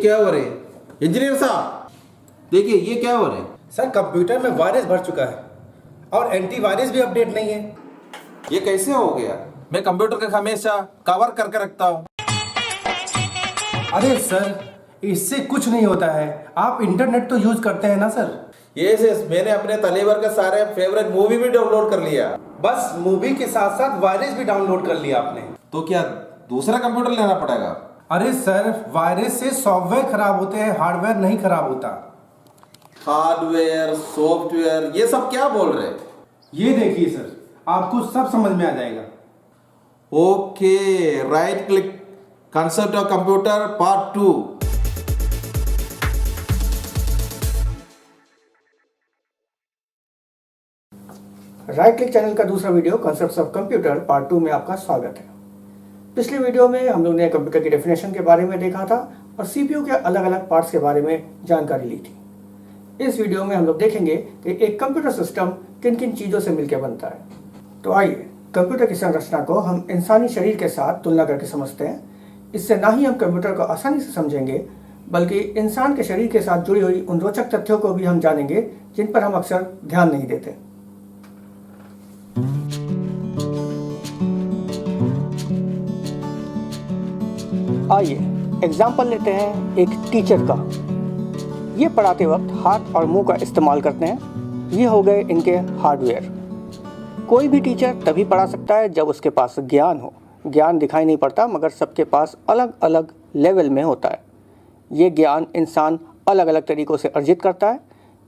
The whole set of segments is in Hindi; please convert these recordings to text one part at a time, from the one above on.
क्या हो रहा है इंजीनियर साहब? देखिए ये क्या हो रहा है? सर कंप्यूटर में वायरस भर चुका है और एंटीवायरस भी अपडेट नहीं है। ये कैसे हो गया? मैं कंप्यूटर का हमेशा कवर करके रखता हूँ। अरे सर इससे कुछ नहीं होता है, आप इंटरनेट तो यूज करते हैं ना सर? ये से मैंने अपने तलेवर का सारे फेवरेट मूवी भी डाउनलोड कर लिया। बस मूवी के साथ साथ वायरस भी डाउनलोड कर लिया आपने। तो क्या दूसरा कंप्यूटर लेना पड़ेगा? अरे सर वायरस से सॉफ्टवेयर खराब होते हैं, हार्डवेयर नहीं खराब होता। हार्डवेयर सॉफ्टवेयर ये सब क्या बोल रहे हैं? ये देखिए सर, आपको सब समझ में आ जाएगा। Okay, right click, concept of computer part 2। Right click channel का दूसरा video concepts of computer part 2 में आपका स्वागत है। पिछले वीडियो में हम लोग ने कंप्यूटर की डेफिनेशन के बारे में देखा था और सीपीयू के अलग अलग पार्ट्स के बारे में जानकारी ली थी। इस वीडियो में हम लोग देखेंगे कि एक कंप्यूटर सिस्टम किन किन चीज़ों से मिलकर बनता है। तो आइए कंप्यूटर की संरचना को हम इंसानी शरीर के साथ तुलना करके समझते हैं। इससे ना ही हम कंप्यूटर को आसानी से समझेंगे बल्कि इंसान के शरीर के साथ जुड़ी हुई उन रोचक तथ्यों को भी हम जानेंगे जिन पर हम अक्सर ध्यान नहीं देते। आइए एग्जाम्पल लेते हैं एक टीचर का। ये पढ़ाते वक्त हाथ और मुंह का इस्तेमाल करते हैं। ये हो गए इनके हार्डवेयर। कोई भी टीचर तभी पढ़ा सकता है जब उसके पास ज्ञान हो। ज्ञान दिखाई नहीं पड़ता मगर सबके पास अलग अलग लेवल में होता है। ये ज्ञान इंसान अलग अलग तरीक़ों से अर्जित करता है।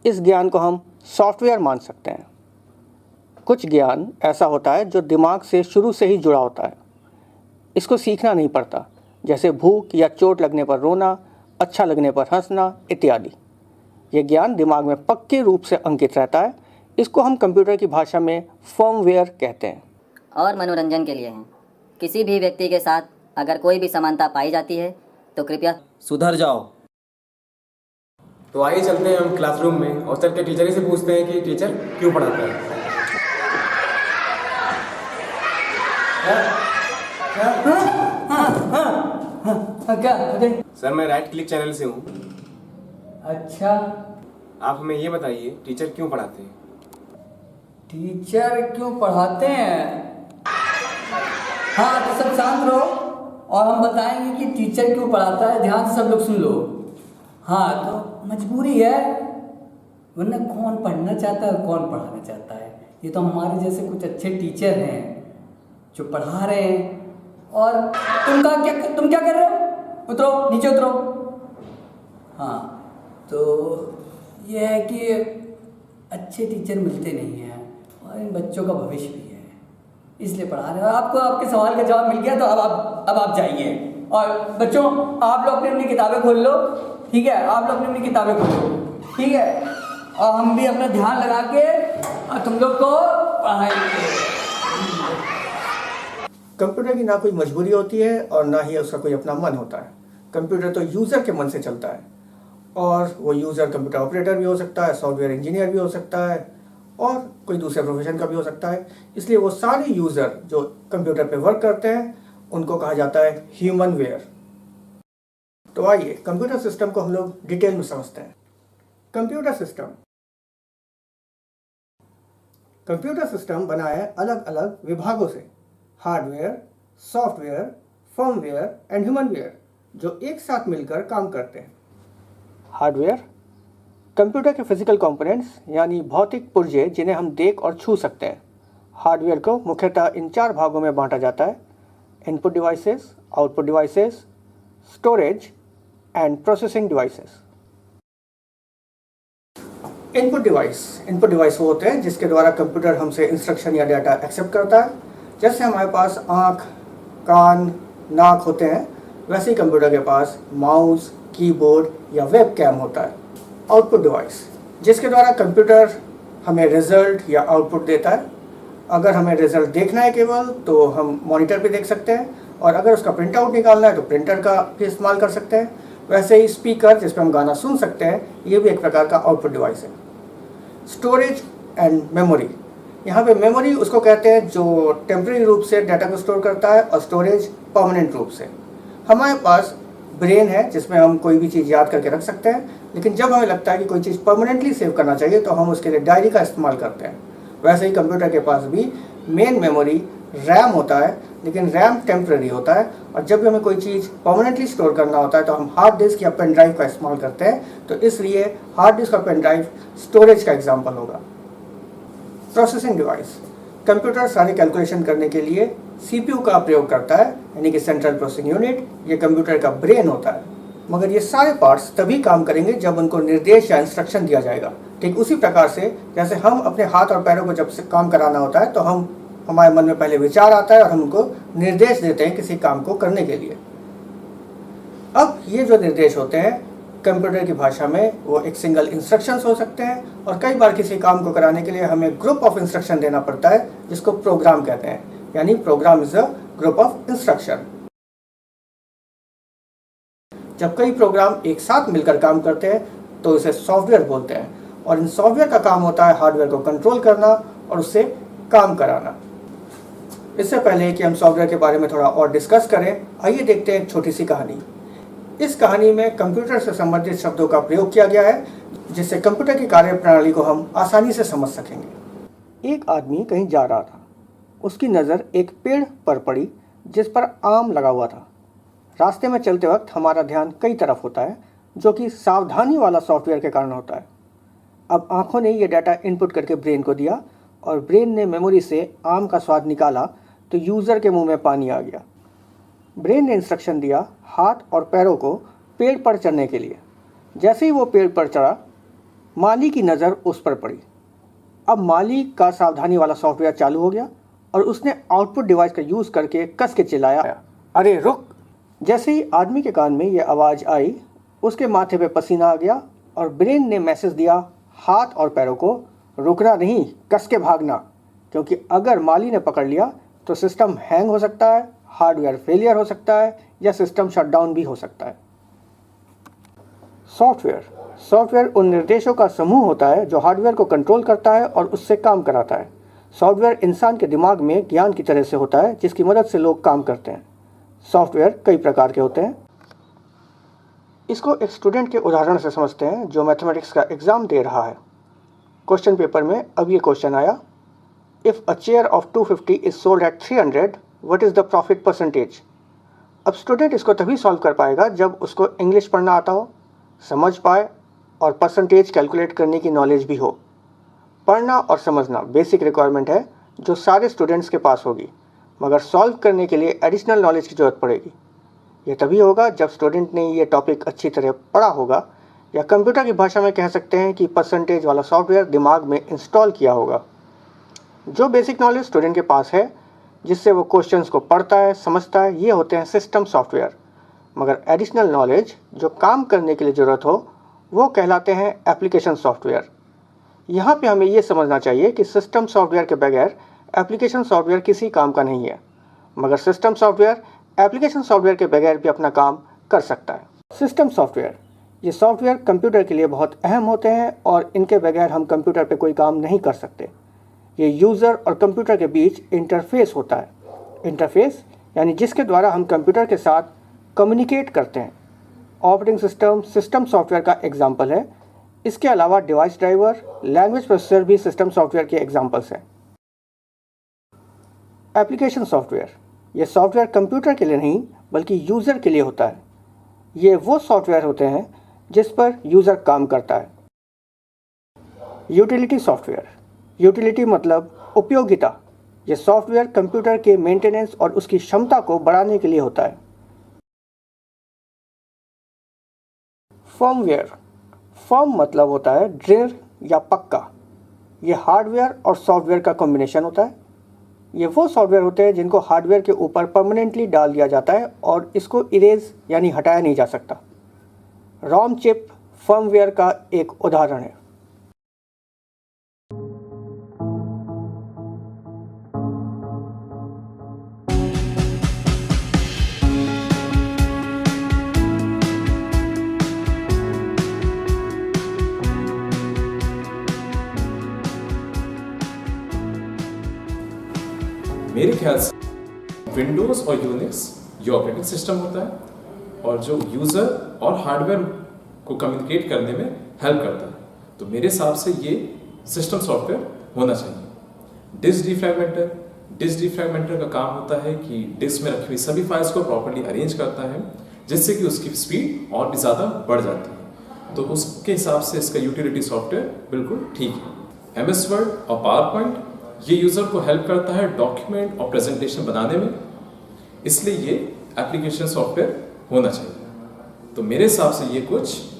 इस ज्ञान को हम सॉफ्टवेयर मान सकते हैं। कुछ ज्ञान ऐसा होता है जो दिमाग से शुरू से ही जुड़ा होता है। इसको सीखना नहीं पड़ता, जैसे भूख या चोट लगने पर रोना, अच्छा लगने पर हंसना इत्यादि। ये ज्ञान दिमाग में पक्के रूप से अंकित रहता है। इसको हम कंप्यूटर की भाषा में फर्मवेयर कहते हैं। और मनोरंजन के लिए हैं। किसी भी व्यक्ति के साथ अगर कोई भी समानता पाई जाती है तो कृपया सुधर जाओ। तो आइए चलते हैं हम क्लासरूम में और चल के टीचर ही से पूछते हैं कि टीचर क्यों पढ़ाता है। क्या? सर मैं राइट क्लिक चैनल से हूँ। अच्छा, आप हमें ये बताइए टीचर क्यों पढ़ाते हैं? टीचर क्यों पढ़ाते हैं? हाँ तो सब शांत रहो और हम बताएंगे कि टीचर क्यों पढ़ाता है। ध्यान से सब लोग सुन लो। हाँ तो मजबूरी है, वरना कौन पढ़ना चाहता है और कौन पढ़ाना चाहता है। ये तो हमारे जैसे कुछ अच्छे टीचर हैं जो पढ़ा रहे हैं। और तुम क्या कर रहे हो? उतरो, नीचे उतरो। हाँ तो ये है कि अच्छे टीचर मिलते नहीं हैं और इन बच्चों का भविष्य भी है, इसलिए पढ़ा रहे हैं। आपको आपके सवाल का जवाब मिल गया तो अब आप जाइए। और बच्चों आप लोग अपनी किताबें खोल लो, ठीक है? आप लोग अपनी किताबें खोल लो, ठीक है? और हम भी अपना ध्यान लगा के और तुम लोग को पढ़ाएंगे। कंप्यूटर की ना कोई मजबूरी होती है और ना ही उसका कोई अपना मन होता है। कंप्यूटर तो यूज़र के मन से चलता है और वो यूज़र कंप्यूटर ऑपरेटर भी हो सकता है, सॉफ्टवेयर इंजीनियर भी हो सकता है और कोई दूसरे प्रोफेशन का भी हो सकता है। इसलिए वो सारे यूज़र जो कंप्यूटर पे वर्क करते हैं उनको कहा जाता है ह्यूमन वेयर। तो आइए कंप्यूटर सिस्टम को हम लोग डिटेल में समझते हैं। कंप्यूटर सिस्टम बना है अलग अलग विभागों से, hardware, software, firmware and human ware, जो एक साथ मिलकर काम करते हैं। हार्डवेयर कंप्यूटर के फिजिकल कंपोनेंट्स यानी भौतिक पुर्जे जिन्हें हम देख और छू सकते हैं। हार्डवेयर को मुख्यतः इन 4 भागों में बांटा जाता है: input devices, output devices, storage and processing devices. Input device वो होते हैं जिसके द्वारा कंप्यूटर हमसे इंस्ट्रक्शन या डाटा एक्सेप्ट करता है। जैसे हमारे पास आँख, कान, नाक होते हैं, वैसे ही कंप्यूटर के पास माउस, कीबोर्ड या वेब कैम होता है। आउटपुट डिवाइस जिसके द्वारा कंप्यूटर हमें रिजल्ट या आउटपुट देता है। अगर हमें रिजल्ट देखना है केवल तो हम मॉनिटर पे देख सकते हैं और अगर उसका प्रिंट आउट निकालना है तो प्रिंटर का भी इस्तेमाल कर सकते हैं। वैसे ही स्पीकर जिस पर हम गाना सुन सकते हैं, ये भी एक प्रकार का आउटपुट डिवाइस है। स्टोरेज एंड मेमोरी, यहाँ पे मेमोरी उसको कहते हैं जो टेम्परेरी रूप से डाटा को स्टोर करता है और स्टोरेज परमानेंट रूप से। हमारे पास ब्रेन है जिसमें हम कोई भी चीज़ याद करके रख सकते हैं, लेकिन जब हमें लगता है कि कोई चीज़ परमानेंटली सेव करना चाहिए तो हम उसके लिए डायरी का इस्तेमाल करते हैं। वैसे ही कंप्यूटर के पास भी मेन मेमोरी रैम होता है, लेकिन रैम टेम्प्रेरी होता है, और जब भी हमें कोई चीज़ परमानेंटली स्टोर करना होता है तो हम हार्ड डिस्क या पेन ड्राइव का इस्तेमाल करते हैं। तो इसलिए हार्ड डिस्क और पेन ड्राइव स्टोरेज का एग्जाम्पल होगा। प्रोसेसिंग डिवाइस, कंप्यूटर सारे कैलकुलेशन करने के लिए CPU का प्रयोग करता है, यानी कि सेंट्रल प्रोसेसिंग यूनिट। ये कंप्यूटर का ब्रेन होता है, मगर ये सारे पार्ट्स तभी काम करेंगे जब उनको निर्देश या इंस्ट्रक्शन दिया जाएगा। ठीक उसी प्रकार से जैसे हम अपने हाथ और पैरों को जब से काम कराना होता है तो हमारे मन में पहले विचार आता है और हम उनको निर्देश देते हैं किसी काम को करने के लिए। अब ये जो निर्देश होते हैं कंप्यूटर की भाषा में वो एक सिंगल इंस्ट्रक्शंस हो सकते हैं, और कई बार किसी काम को कराने के लिए हमें ग्रुप ऑफ इंस्ट्रक्शन देना पड़ता है जिसको प्रोग्राम कहते हैं, यानी program is a group of instruction. जब कई प्रोग्राम एक साथ मिलकर काम करते हैं तो इसे सॉफ्टवेयर बोलते हैं, और इन सॉफ्टवेयर का काम होता है हार्डवेयर को कंट्रोल करना और उससे काम कराना। इससे पहले कि हम सॉफ्टवेयर के बारे में थोड़ा और डिस्कस करें, आइए देखते हैं एक छोटी सी कहानी। इस कहानी में कंप्यूटर से संबंधित शब्दों का प्रयोग किया गया है जिससे कंप्यूटर की कार्यप्रणाली को हम आसानी से समझ सकेंगे। एक आदमी कहीं जा रहा था, उसकी नज़र एक पेड़ पर पड़ी जिस पर आम लगा हुआ था। रास्ते में चलते वक्त हमारा ध्यान कई तरफ होता है, जो कि सावधानी वाला सॉफ्टवेयर के कारण होता है। अब आँखों ने ये डाटा इनपुट करके ब्रेन को दिया, और ब्रेन ने मेमोरी से आम का स्वाद निकाला तो यूज़र के मुंह में पानी आ गया। ब्रेन ने इंस्ट्रक्शन दिया हाथ और पैरों को पेड़ पर चढ़ने के लिए। जैसे ही वो पेड़ पर चढ़ा, माली की नज़र उस पर पड़ी। अब माली का सावधानी वाला सॉफ्टवेयर चालू हो गया और उसने आउटपुट डिवाइस का यूज़ करके कस के चिल्लाया, अरे रुक! जैसे ही आदमी के कान में ये आवाज़ आई, उसके माथे पे पसीना आ गया और ब्रेन ने मैसेज दिया हाथ और पैरों को, रुकना नहीं, कस के भागना, क्योंकि अगर माली ने पकड़ लिया तो सिस्टम हैंग हो सकता है, हार्डवेयर फेलियर हो सकता है, या सिस्टम शटडाउन भी हो सकता है। सॉफ्टवेयर उन निर्देशों का समूह होता है जो हार्डवेयर को कंट्रोल करता है और उससे काम कराता है। सॉफ्टवेयर इंसान के दिमाग में ज्ञान की तरह से होता है जिसकी मदद से लोग काम करते हैं। सॉफ्टवेयर कई प्रकार के होते हैं। इसको एक स्टूडेंट के उदाहरण से समझते हैं जो मैथमेटिक्स का एग्ज़ाम दे रहा है। क्वेश्चन पेपर में अब ये क्वेश्चन आया, if a chair of 250 is sold at 300, what is the profit percentage. अब स्टूडेंट इसको तभी सॉल्व कर पाएगा जब उसको इंग्लिश पढ़ना आता हो, समझ पाए और परसेंटेज कैलकुलेट करने की नॉलेज भी हो। पढ़ना और समझना बेसिक रिक्वायरमेंट है जो सारे स्टूडेंट्स के पास होगी, मगर सॉल्व करने के लिए एडिशनल नॉलेज की ज़रूरत पड़ेगी। ये तभी होगा जब स्टूडेंट ने ये टॉपिक अच्छी तरह पढ़ा होगा, या कंप्यूटर की भाषा में कह सकते हैं कि परसेंटेज वाला सॉफ्टवेयर दिमाग में इंस्टॉल किया होगा। जो बेसिक नॉलेज स्टूडेंट के पास है जिससे वो क्वेश्चंस को पढ़ता है, समझता है, ये होते हैं सिस्टम सॉफ्टवेयर। मगर एडिशनल नॉलेज जो काम करने के लिए ज़रूरत हो वो कहलाते हैं एप्लीकेशन सॉफ्टवेयर। यहाँ पे हमें ये समझना चाहिए कि सिस्टम सॉफ्टवेयर के बगैर एप्लीकेशन सॉफ्टवेयर किसी काम का नहीं है, मगर सिस्टम सॉफ्टवेयर एप्लीकेशन सॉफ्टवेयर के बगैर भी अपना काम कर सकता है। सिस्टम सॉफ्टवेयर, ये सॉफ्टवेयर कंप्यूटर के लिए बहुत अहम होते हैं और इनके बगैर हम कंप्यूटर पे कोई काम नहीं कर सकते। ये यूज़र और कंप्यूटर के बीच इंटरफेस होता है। इंटरफेस यानी जिसके द्वारा हम कंप्यूटर के साथ कम्युनिकेट करते हैं। ऑपरेटिंग सिस्टम सिस्टम सॉफ्टवेयर का एग्जाम्पल है। इसके अलावा डिवाइस ड्राइवर, लैंग्वेज प्रोसेसर भी सिस्टम सॉफ्टवेयर के एग्जाम्पल्स हैं। एप्लीकेशन सॉफ्टवेयर, ये सॉफ्टवेयर कंप्यूटर के लिए नहीं बल्कि यूज़र के लिए होता है। ये वो सॉफ्टवेयर होते हैं जिस पर यूज़र काम करता है। यूटिलिटी सॉफ्टवेयर, यूटिलिटी मतलब उपयोगिता। ये सॉफ्टवेयर कंप्यूटर के मेंटेनेंस और उसकी क्षमता को बढ़ाने के लिए होता है। फर्मवेयर, फर्म मतलब होता है दृढ़ या पक्का। ये हार्डवेयर और सॉफ्टवेयर का कॉम्बिनेशन होता है। ये वो सॉफ्टवेयर होते हैं जिनको हार्डवेयर के ऊपर परमानेंटली डाल दिया जाता है और इसको इरेज यानी हटाया नहीं जा सकता। रॉम चिप फर्मवेयर का एक उदाहरण है। मेरे ख्याल से विंडोज़ और यूनिक्स ये ऑपरेटिंग सिस्टम होता है और जो यूज़र और हार्डवेयर को कम्युनिकेट करने में हेल्प करता है। तो मेरे हिसाब से ये सिस्टम सॉफ्टवेयर होना चाहिए। डिस्क डिफ्रैगमेंटर का काम होता है कि डिस्क में रखी हुई सभी फाइल्स को प्रॉपर्ली अरेंज करता है, जिससे कि उसकी स्पीड और भी ज़्यादा बढ़ जाती है। तो उसके हिसाब से इसका यूटिलिटी सॉफ्टवेयर बिल्कुल ठीक है। MS वर्ड और पावर पॉइंट ये यूज़र को हेल्प करता है डॉक्यूमेंट और प्रेजेंटेशन बनाने में, इसलिए ये एप्लीकेशन सॉफ्टवेयर होना चाहिए। तो मेरे हिसाब से ये कुछ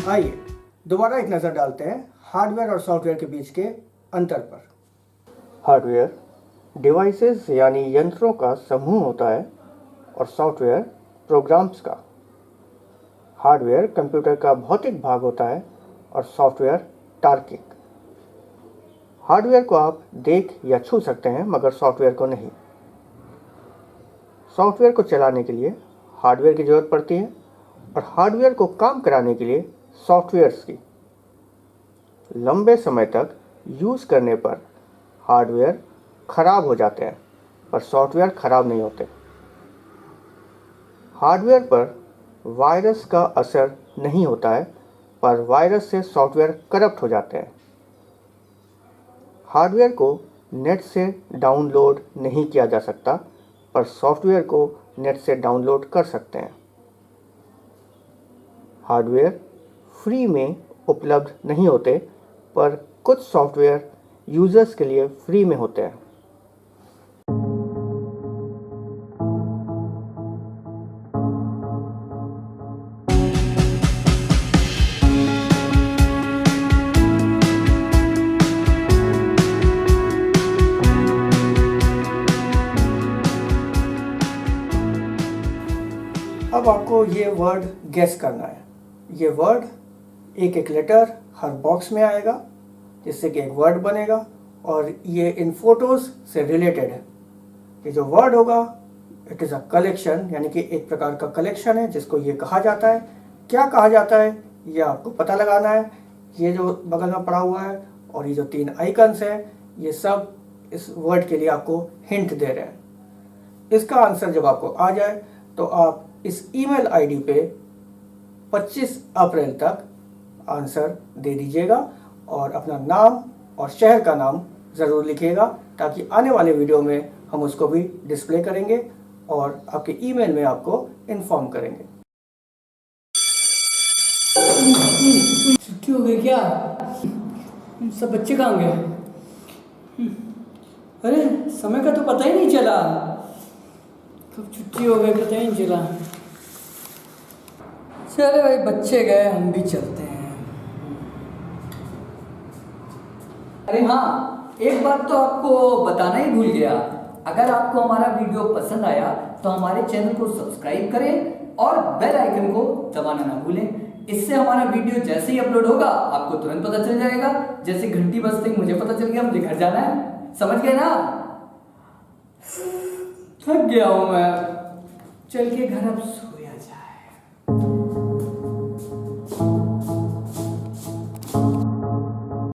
आइए दोबारा एक नज़र डालते हैं हार्डवेयर और सॉफ्टवेयर के बीच के अंतर पर। हार्डवेयर डिवाइसेस यानी यंत्रों का समूह होता है और सॉफ्टवेयर प्रोग्राम्स का। हार्डवेयर कंप्यूटर का भौतिक भाग होता है और सॉफ्टवेयर तार्किक। हार्डवेयर को आप देख या छू सकते हैं मगर सॉफ्टवेयर को नहीं। सॉफ्टवेयर को चलाने के लिए हार्डवेयर की ज़रूरत पड़ती है और हार्डवेयर को काम कराने के लिए सॉफ्टवेयर्स की। लंबे समय तक यूज़ करने पर हार्डवेयर ख़राब हो जाते हैं पर सॉफ्टवेयर ख़राब नहीं होते। हार्डवेयर पर वायरस का असर नहीं होता है पर वायरस से सॉफ्टवेयर करप्ट हो जाते हैं। हार्डवेयर को नेट से डाउनलोड नहीं किया जा सकता पर सॉफ्टवेयर को नेट से डाउनलोड कर सकते हैं। हार्डवेयर फ्री में उपलब्ध नहीं होते पर कुछ सॉफ्टवेयर यूज़र्स के लिए फ्री में होते हैं। अब आपको ये वर्ड गेस करना है। ये वर्ड एक एक लेटर हर बॉक्स में आएगा जिससे कि एक वर्ड बनेगा और ये इन फोटोज़ से रिलेटेड है। ये जो वर्ड होगा इट इज़ अ कलेक्शन, यानी कि एक प्रकार का कलेक्शन है जिसको ये कहा जाता है। क्या कहा जाता है ये आपको पता लगाना है। ये जो बगल में पड़ा हुआ है और ये जो 3 आइकन्स हैं ये सब इस वर्ड के लिए आपको हिंट दे रहे हैं। इसका आंसर जब आपको आ जाए तो आप इस ईमेल आईडी पे 25 अप्रैल तक आंसर दे दीजिएगा और अपना नाम और शहर का नाम ज़रूर लिखिएगा ताकि आने वाले वीडियो में हम उसको भी डिस्प्ले करेंगे और आपके ईमेल में आपको इन्फॉर्म करेंगे। छुट्टी हो गई क्या? सब बच्चे कहाँ गए? अरे समय का तो पता ही नहीं चला। कब छुट्टी हो गई पता ही नहीं चला। चले भाई बच्चे गए हम भी चलते हैं। अरे हाँ, एक बात तो आपको बताना ही भूल गया। अगर आपको हमारा वीडियो पसंद आया तो हमारे चैनल को सब्सक्राइब करें और बेल आइकन को दबाना ना भूलें। इससे हमारा वीडियो जैसे ही अपलोड होगा आपको तुरंत पता चल जाएगा। जैसे घंटी बजते ही मुझे पता चल गया मुझे घर जाना है। समझ गए ना? थक गया हूं मैं, चल के घर अब